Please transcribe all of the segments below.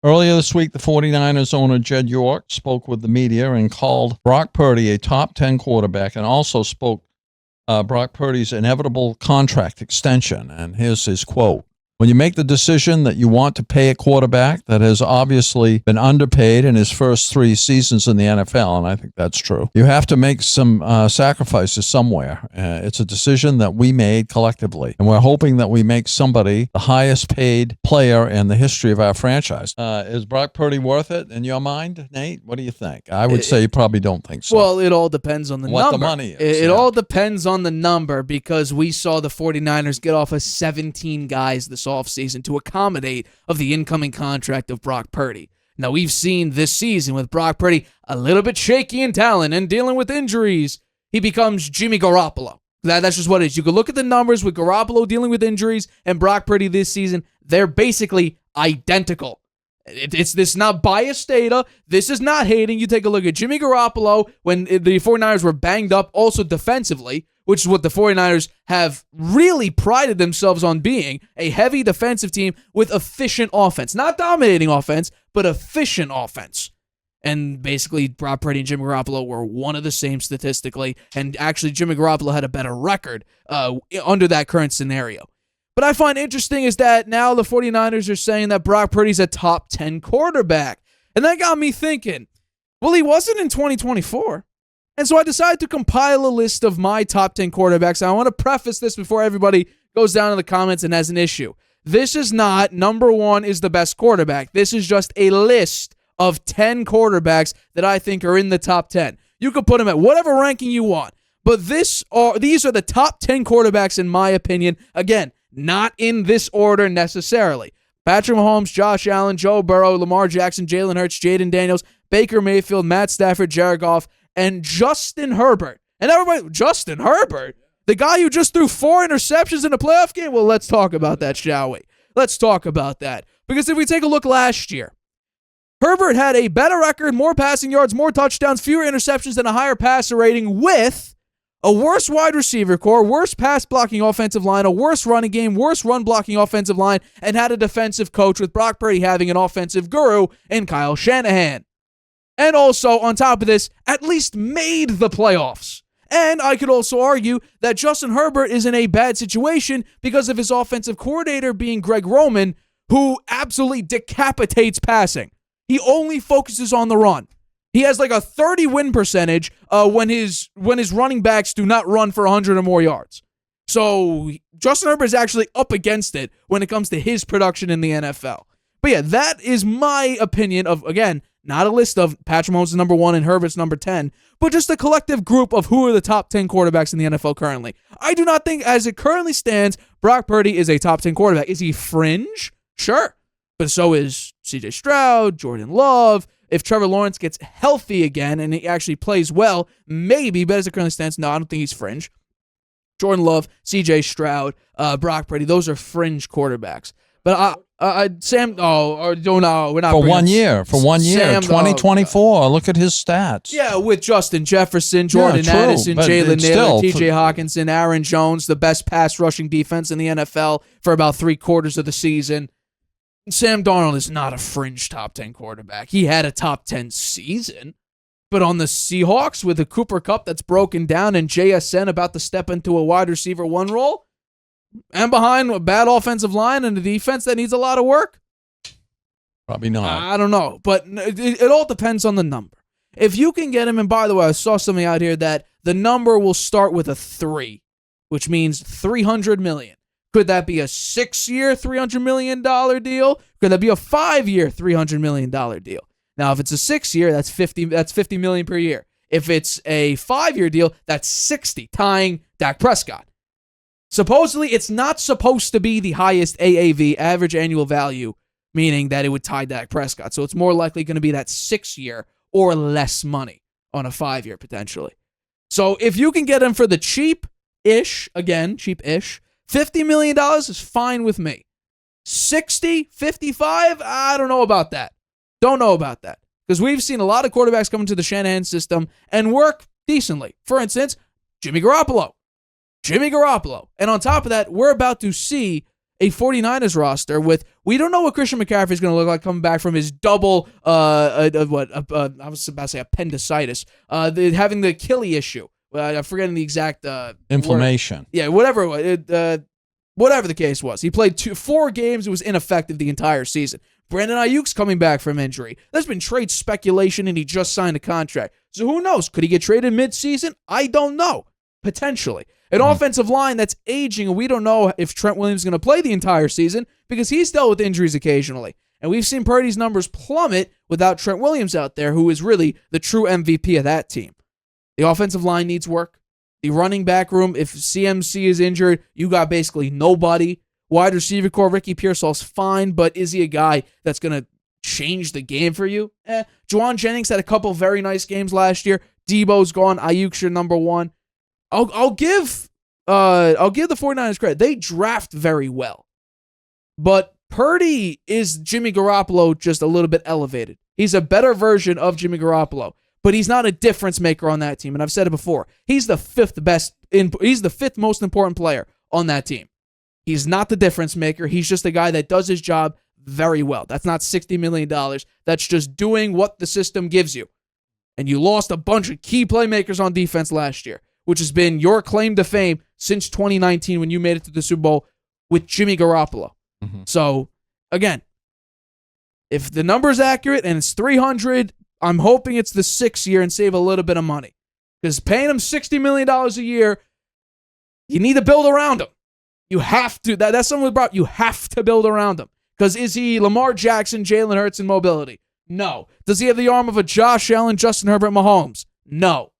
Earlier this week, the 49ers owner Jed York spoke with the media and called Brock Purdy a top 10 quarterback, and also spoke Brock Purdy's inevitable contract extension. And here's his quote. When you make the decision that you want to pay a quarterback that has obviously been underpaid in his first 3 seasons in the NFL, and I think that's true, you have to make some sacrifices somewhere. It's a decision that we made collectively, and we're hoping that we make somebody the highest paid player in the history of our franchise. Is Brock Purdy worth it in your mind, Nate? What do you think? I would say you probably don't think so. Well, it all depends on the number. What the money is. It all depends on the number, because we saw the 49ers get off of 17 guys this offseason to accommodate of the incoming contract of Brock Purdy. Now, we've seen this season with Brock Purdy a little bit shaky in talent and dealing with injuries. He becomes Jimmy Garoppolo. That's just what it is. You can look at the numbers with Garoppolo dealing with injuries and Brock Purdy this season. They're basically identical. It's this not biased data. This is not hating. You take a look at Jimmy Garoppolo when the 49ers were banged up also defensively, which is what the 49ers have really prided themselves on being, a heavy defensive team with efficient offense. Not dominating offense, but efficient offense. And basically, Brock Purdy and Jimmy Garoppolo were one of the same statistically, and actually Jimmy Garoppolo had a better record under that current scenario. But I find interesting is that now the 49ers are saying that Brock Purdy's a top 10 quarterback. And that got me thinking, well, he wasn't in 2024. And so I decided to compile a list of my top 10 quarterbacks. And I want to preface this before everybody goes down in the comments and has an issue. This is not number 1 is the best quarterback. This is just a list of 10 quarterbacks that I think are in the top 10. You can put them at whatever ranking you want. But these are the top 10 quarterbacks in my opinion. Again, not in this order necessarily. Patrick Mahomes, Josh Allen, Joe Burrow, Lamar Jackson, Jalen Hurts, Jaden Daniels, Baker Mayfield, Matt Stafford, Jared Goff, and Justin Herbert. And everybody, Justin Herbert? The guy who just threw 4 interceptions in a playoff game? Well, let's talk about that, shall we? Let's talk about that. Because if we take a look last year, Herbert had a better record, more passing yards, more touchdowns, fewer interceptions, and a higher passer rating with a worse wide receiver core, worse pass blocking offensive line, a worse running game, worse run blocking offensive line, and had a defensive coach with Brock Purdy having an offensive guru in Kyle Shanahan. And also, on top of this, at least made the playoffs. And I could also argue that Justin Herbert is in a bad situation because of his offensive coordinator being Greg Roman, who absolutely decapitates passing. He only focuses on the run. He has like a 30 win percentage when his running backs do not run for 100 or more yards. So Justin Herbert is actually up against it when it comes to his production in the NFL. But yeah, that is my opinion of, again, not a list of Patrick Mahomes is number 1 and Herbert's number 10, but just a collective group of who are the top 10 quarterbacks in the NFL currently. I do not think, as it currently stands, Brock Purdy is a top 10 quarterback. Is he fringe? Sure. But so is CJ Stroud, Jordan Love. If Trevor Lawrence gets healthy again and he actually plays well, maybe, but as it currently stands, no, I don't think he's fringe. Jordan Love, CJ Stroud, Brock Purdy, those are fringe quarterbacks. But Sam, we're not. For 1 year, 2024. Look at his stats. Yeah, with Justin Jefferson, Jordan Addison, Jalen Nailor, TJ Hawkinson, Aaron Jones, the best pass rushing defense in the NFL for about 3/4 of the season. Sam Darnold is not a fringe top 10 quarterback. He had a top 10 season, but on the Seahawks with a Cooper Kupp that's broken down and JSN about to step into a wide receiver 1 role, and behind a bad offensive line and a defense that needs a lot of work? Probably not. I don't know, but it all depends on the number. If you can get him, and by the way, I saw something out here that the number will start with a 3, which means $300 million. Could that be a 6-year, $300 million deal? Could that be a 5-year, $300 million deal? Now, if it's a 6-year, that's $50 million per year. If it's a 5-year deal, that's $60, tying Dak Prescott. Supposedly, it's not supposed to be the highest AAV, average annual value, meaning that it would tie Dak Prescott. So it's more likely going to be that 6-year or less money on a 5-year potentially. So if you can get him for the cheap-ish, again, cheap-ish, $50 million is fine with me. 60, 55, I don't know about that. Don't know about that. Because we've seen a lot of quarterbacks come into the Shanahan system and work decently. For instance, Jimmy Garoppolo. And on top of that, we're about to see a 49ers roster with, we don't know what Christian McCaffrey is going to look like coming back from his double, I was about to say appendicitis, having the Achilles issue. I'm forgetting the exact inflammation. Word. Yeah, whatever whatever the case was. He played 4 games. It was ineffective the entire season. Brandon Ayuk's coming back from injury. There's been trade speculation, and he just signed a contract. So who knows? Could he get traded mid-season? I don't know. Potentially. An offensive line that's aging, and we don't know if Trent Williams is going to play the entire season because he's dealt with injuries occasionally. And we've seen Purdy's numbers plummet without Trent Williams out there, who is really the true MVP of that team. The offensive line needs work. The running back room, if CMC is injured, you got basically nobody. Wide receiver core, Ricky Pearsall's fine, but is he a guy that's going to change the game for you? Juwan Jennings had a couple very nice games last year. Deebo's gone. Ayuk's your number one. I'll give the 49ers credit. They draft very well. But Purdy is Jimmy Garoppolo just a little bit elevated. He's a better version of Jimmy Garoppolo, but he's not a difference maker on that team. And I've said it before. He's the fifth most important player on that team. He's not the difference maker. He's just a guy that does his job very well. That's not $60 million. That's just doing what the system gives you. And you lost a bunch of key playmakers on defense last year, which has been your claim to fame since 2019 when you made it to the Super Bowl with Jimmy Garoppolo. Mm-hmm. So, again, if the number's accurate and it's 300, I'm hoping it's the 6th year and save a little bit of money. Because paying him $60 million a year, you need to build around him. You have to. That's something with Brock. You have to build around him. Because is he Lamar Jackson, Jalen Hurts in mobility? No. Does he have the arm of a Josh Allen, Justin Herbert, Mahomes? No.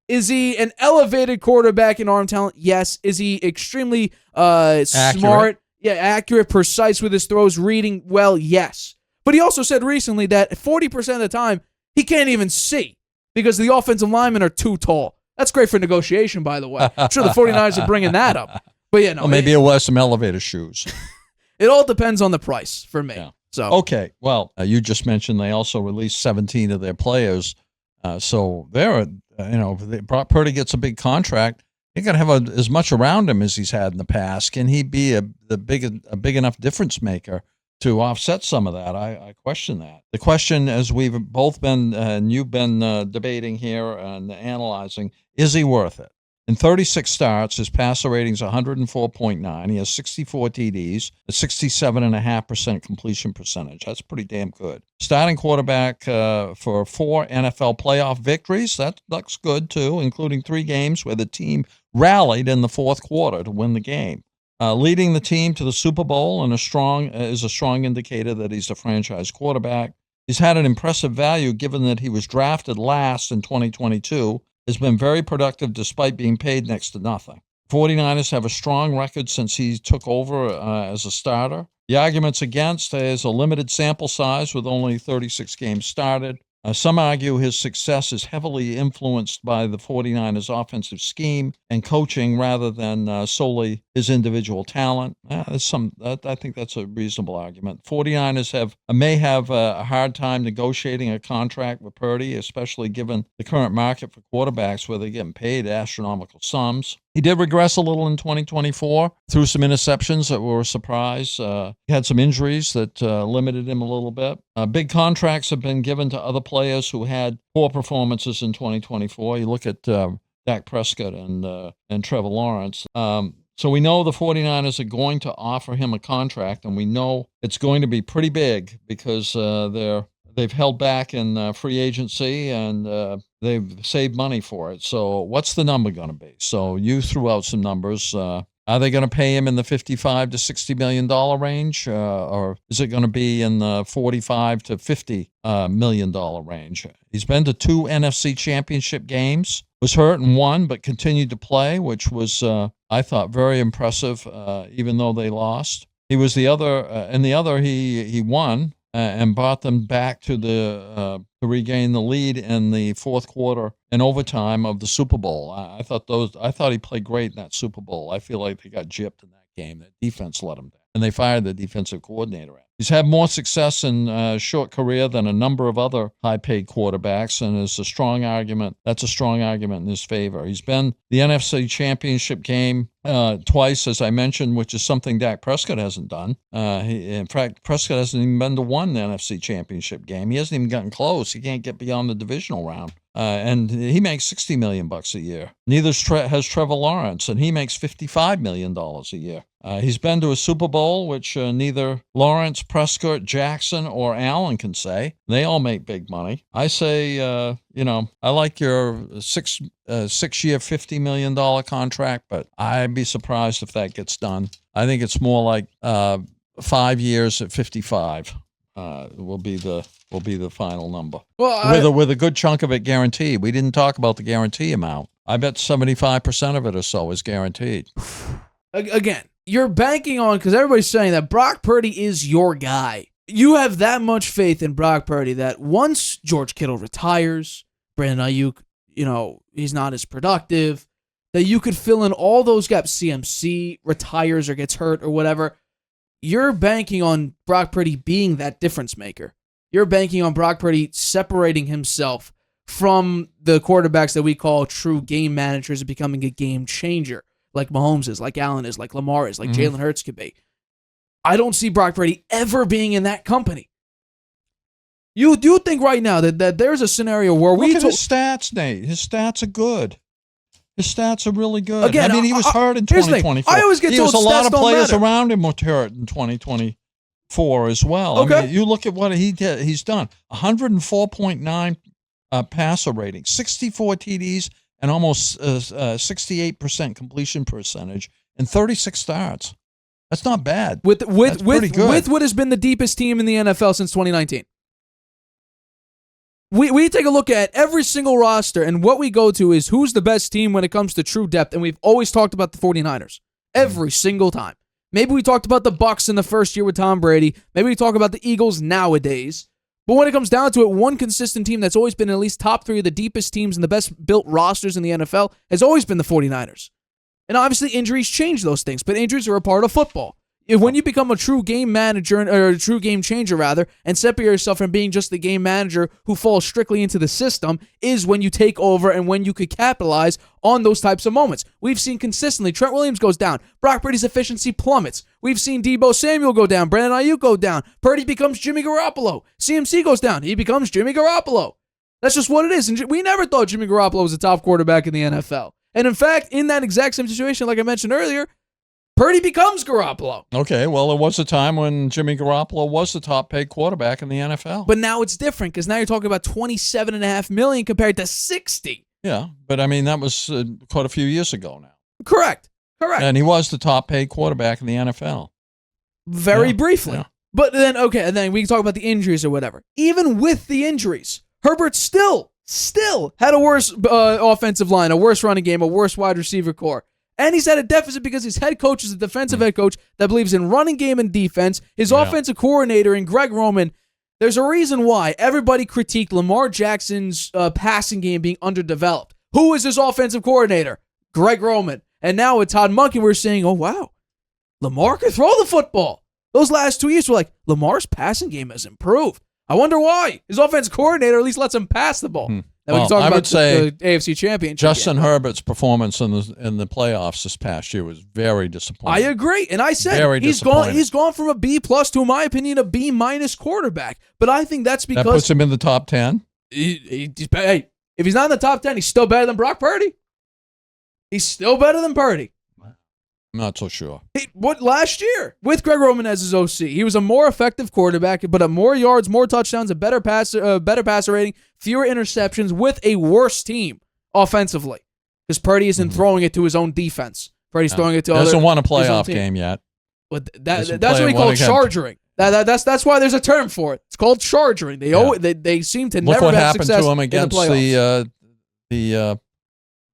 Is he an elevated quarterback in arm talent? Yes. Is he extremely smart? Yeah, accurate, precise with his throws, reading well? Yes. But he also said recently that 40% of the time, he can't even see because the offensive linemen are too tall. That's great for negotiation, by the way. I'm sure the 49ers are bringing that up. But yeah, no. Well, maybe he'll wear some elevator shoes. It all depends on the price for me. Yeah. So okay. Well, you just mentioned they also released 17 of their players. So they're, Brock Purdy gets a big contract. He got to have as much around him as he's had in the past. Can he be a big enough difference maker to offset some of that? I question that. The question, as we've both been and you've been debating here and analyzing, is he worth it? In 36 starts, his passer rating's 104.9. He has 64 TDs, a 67.5% completion percentage. That's pretty damn good. Starting quarterback for 4 NFL playoff victories. That looks good, too, including 3 games where the team rallied in the fourth quarter to win the game. Leading the team to the Super Bowl and is a strong indicator that he's a franchise quarterback. He's had an impressive value given that he was drafted last in 2022. Has been very productive despite being paid next to nothing. 49ers have a strong record since he took over as a starter. The arguments against is a limited sample size with only 36 games started. Some argue his success is heavily influenced by the 49ers offensive scheme and coaching rather than solely his individual talent. I think that's a reasonable argument. 49ers may have a hard time negotiating a contract with Purdy, especially given the current market for quarterbacks where they're getting paid astronomical sums. He did regress a little in 2024 through some interceptions that were a surprise. He had some injuries that limited him a little bit. Big contracts have been given to other players who had poor performances in 2024. You look at Dak Prescott and Trevor Lawrence. So we know the 49ers are going to offer him a contract, and we know it's going to be pretty big because they've held back in free agency and they've saved money for it. So what's the number going to be? So you threw out some numbers. Are they going to pay him in the $55 to $60 million range, or is it going to be in the $45 to $50 million range? He's been to 2 NFC championship games, was hurt and won, but continued to play, which was, I thought, very impressive, even though they lost. He was the other, he won and brought them back to regain the lead in the fourth quarter and overtime of the Super Bowl. I thought he played great in that Super Bowl. I feel like they got gypped in that game. That defense let them down. and they fired the defensive coordinator. He's had more success in a short career than a number of other high-paid quarterbacks, and it's a strong argument. That's a strong argument in his favor. He's been the NFC Championship game twice, as I mentioned, which is something Dak Prescott hasn't done. In fact, Prescott hasn't even been to one NFC Championship game. He hasn't even gotten close. He can't get beyond the divisional round. And he makes $60 million a year. Neither has Trevor Lawrence, and he makes $55 million a year. He's been to a Super Bowl, which neither Lawrence, Prescott, Jackson, or Allen can say. They all make big money. I say, I like your six-year, $50 million contract, but I'd be surprised if that gets done. I think it's more like 5 years at 55 will be the final number. Well, with a good chunk of it guaranteed. We didn't talk about the guarantee amount. I bet 75% of it or so is guaranteed. Again, you're banking on, because everybody's saying that Brock Purdy is your guy. You have that much faith in Brock Purdy that once George Kittle retires, Brandon Ayuk, he's not as productive, that you could fill in all those gaps. CMC retires or gets hurt or whatever. You're banking on Brock Purdy being that difference maker. You're banking on Brock Purdy separating himself from the quarterbacks that we call true game managers and becoming a game changer, like Mahomes is, like Allen is, like Lamar is, like Jalen Hurts could be. I don't see Brock Purdy ever being in that company. You do think right now that there's a scenario where Look at his stats, Nate. His stats are good. His stats are really good. Again, he was hurt in 2024. I always get told a lot of players matter. around him were hurt in 2024 as well. Okay. I mean, you look at what he's done. 104.9 passer rating, 64 TDs, and almost 68% completion percentage, and 36 starts. That's not bad. With what has been the deepest team in the NFL since 2019. We take a look at every single roster, and what we go to is who's the best team when it comes to true depth, and we've always talked about the 49ers. Every single time. Maybe we talked about the Bucs in the first year with Tom Brady. Maybe we talk about the Eagles nowadays. But when it comes down to it, one consistent team that's always been at least top three of the deepest teams and the best built rosters in the NFL has always been the 49ers. And obviously injuries change those things, but injuries are a part of football. When you become a true game manager, or a true game changer rather, and separate yourself from being just the game manager who falls strictly into the system, is when you take over and when you could capitalize on those types of moments. We've seen consistently, Trent Williams goes down, Brock Purdy's efficiency plummets. We've seen Deebo Samuel go down, Brandon Ayuk go down, Purdy becomes Jimmy Garoppolo. CMC goes down, he becomes Jimmy Garoppolo. That's just what it is. And we never thought Jimmy Garoppolo was a top quarterback in the NFL. And in fact, in that exact same situation, like I mentioned earlier, Purdy becomes Garoppolo. Okay, well, there was a time when Jimmy Garoppolo was the top-paid quarterback in the NFL. But now it's different because now you're talking about $27.5 million compared to $60. Yeah, but I mean, that was quite a few years ago now. Correct. And he was the top-paid quarterback in the NFL. Very briefly. Yeah. But then, okay, and then we can talk about the injuries or whatever. Even with the injuries, Herbert still had a worse offensive line, a worse running game, a worse wide receiver core. And he's at a deficit because his head coach is a defensive head coach that believes in running game and defense. His offensive coordinator in Greg Roman, there's a reason why everybody critiqued Lamar Jackson's passing game being underdeveloped. Who is his offensive coordinator? Greg Roman. And now with Todd Monken, we're saying, oh, wow, Lamar can throw the football. Those last 2 years were like, Lamar's passing game has improved. I wonder why. His offensive coordinator at least lets him pass the ball. Now we can talk about the AFC Championship. Justin Herbert's performance in the playoffs this past year was very disappointing. I agree, and I said he's gone from a B+ to, in my opinion, a B- quarterback. But I think that's because that puts him in the top 10. Hey, if he's not in the top 10, he's still better than Brock Purdy. He's still better than Purdy. I'm not so sure. Last year with Greg Roman as his OC, he was a more effective quarterback, but at more yards, more touchdowns, a better passer rating, fewer interceptions, with a worse team offensively. Because Purdy isn't throwing it to his own defense. Purdy's throwing it to other. Hasn't won a playoff game yet. But that's what we call charging. That's why there's a term for it. It's called charging. They seem to never have success in the playoffs. Look what happened to him against the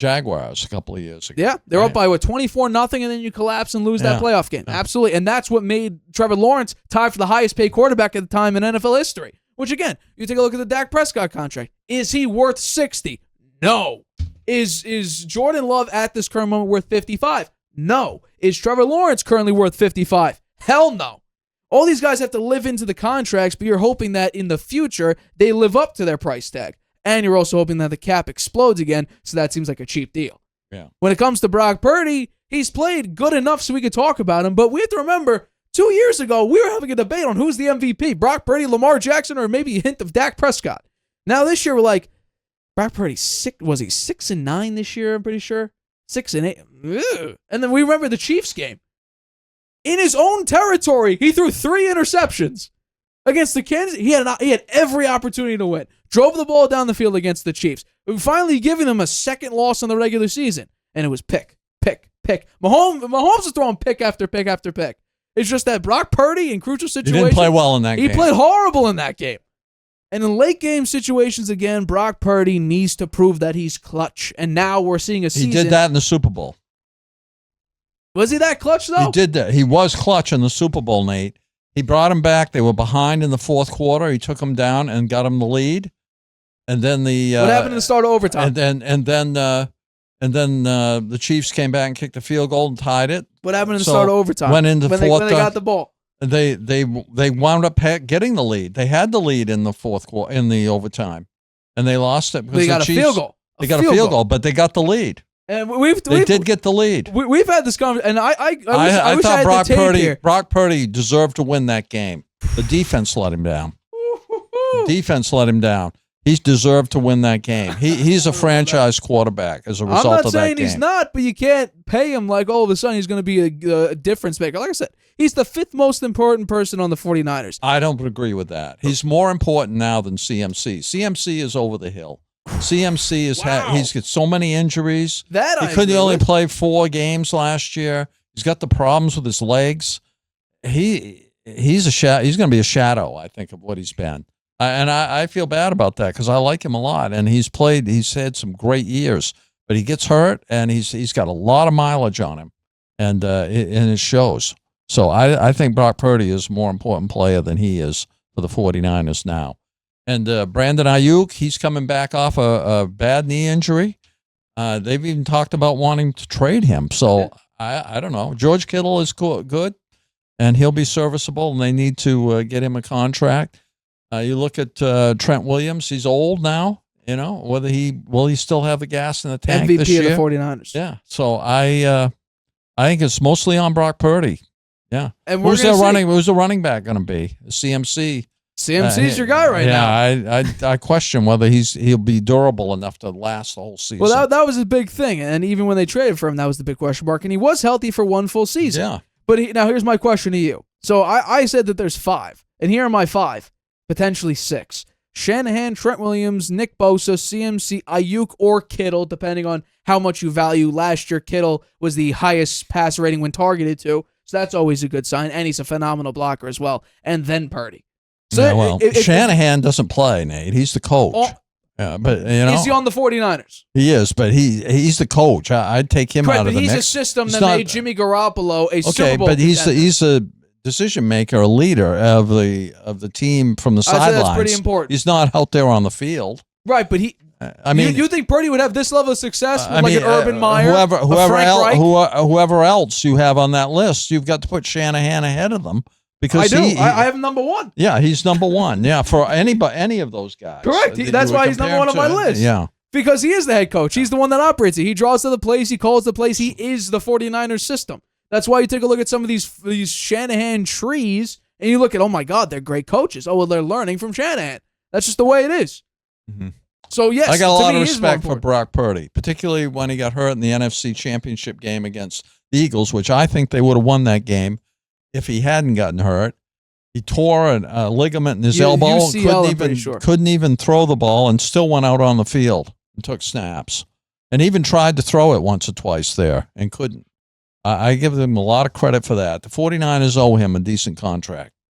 Jaguars a couple of years ago. Yeah, they're up by 24-0, and then you collapse and lose that playoff game. Yeah. Absolutely, and that's what made Trevor Lawrence tie for the highest paid quarterback at the time in NFL history. Which again, you take a look at the Dak Prescott contract. Is he worth 60? No. Is Jordan Love at this current moment worth 55? No. Is Trevor Lawrence currently worth 55? Hell no. All these guys have to live into the contracts, but you're hoping that in the future they live up to their price tag. And you're also hoping that the cap explodes again, so that seems like a cheap deal. Yeah. When it comes to Brock Purdy, he's played good enough so we could talk about him, but we have to remember 2 years ago, we were having a debate on who's the MVP, Brock Purdy, Lamar Jackson, or maybe a hint of Dak Prescott. Now this year, we're like, Brock Purdy, was he 6-9 this year, I'm pretty sure? 6-8. Ugh. And then we remember the Chiefs game. In his own territory, he threw 3 interceptions against the Kansas. He had every opportunity to win. Drove the ball down the field against the Chiefs. We finally giving them a second loss in the regular season, and it was pick. Mahomes was throwing pick after pick after pick. It's just that Brock Purdy in crucial situations, he didn't play well in that game. He played horrible in that game. And in late game situations again, Brock Purdy needs to prove that he's clutch. And now we're seeing a season. He did that in the Super Bowl. Was he that clutch though? He did that. He was clutch in the Super Bowl, Nate. He brought him back. They were behind in the fourth quarter. He took them down and got him the lead. And then what happened in the start of overtime? And then the Chiefs came back and kicked a field goal and tied it. What happened in the start of overtime? Went into when fourth. When they got the ball. They wound up getting the lead. They had the lead in the fourth quarter in the overtime, and they lost it because they got a field goal. They got a field goal, but they got the lead. And they did get the lead. We've had this conversation, and I wish thought I Brock Purdy deserved to win that game. The defense let him down. He deserved to win that game. He's a franchise quarterback as a result of that game. I'm not saying he's not, but you can't pay him like all of a sudden he's going to be a difference maker. Like I said, he's the 5th most important person on the 49ers. I don't agree with that. He's more important now than CMC. CMC is over the hill. CMC he's got so many injuries. He couldn't only play 4 games last year. He's got the problems with his legs. He's going to be a shadow, I think, of what he's been. And I feel bad about that because I like him a lot, and he's had some great years, but he gets hurt, and he's got a lot of mileage on him, and it shows. So I think Brock Purdy is a more important player than he is for the 49ers now. And Brandon Ayuk, he's coming back off a bad knee injury. They've even talked about wanting to trade him. So I don't know. George Kittle is good, and he'll be serviceable, and they need to get him a contract. You look at Trent Williams; he's old now. You know whether will he still have the gas in the tank MVP this year? of the 49ers. Yeah. So I think it's mostly on Brock Purdy. Yeah. And who's the running back going to be? CMC. CMC's your guy right now. Yeah, I question whether he'll be durable enough to last the whole season. Well, that was a big thing, and even when they traded for him, that was the big question mark. And he was healthy for 1 full season. Yeah. But now here's my question to you. So I said that there's 5, and here are my 5. Potentially 6. Shanahan, Trent Williams, Nick Bosa, CMC, Ayuk, or Kittle, depending on how much you value. Last year, Kittle was the highest pass rating when targeted to, so that's always a good sign, and he's a phenomenal blocker as well. And then Purdy. So Shanahan doesn't play, Nate. He's the coach. But is he on the 49ers? He is, but he's the coach. I'd take him out of the mix. He's a system that made Jimmy Garoppolo a Super Bowl but he's a decision maker, a leader of the team from the sidelines. That's pretty important. He's not out there on the field, right? But you think Purdy would have this level of success with an Urban Meyer, whoever else you have on that list? You've got to put Shanahan ahead of them because I have him number 1. Yeah, he's number 1. Yeah, for any of those guys. Correct. That's why he's number 1 on my list. Yeah. Because he is the head coach. He's the one that operates it. He draws to the plays. He calls the plays. He is the 49ers system. That's why you take a look at some of these Shanahan trees, and you look at, oh, my God, they're great coaches. Oh, well, they're learning from Shanahan. That's just the way it is. Mm-hmm. So, yes, I got a lot of respect for Brock Purdy, particularly when he got hurt in the NFC Championship game against the Eagles, which I think they would have won that game if he hadn't gotten hurt. He tore a ligament in his elbow, couldn't even throw the ball, and still went out on the field and took snaps, and even tried to throw it once or twice there and couldn't. I give them a lot of credit for that. The 49ers owe him a decent contract.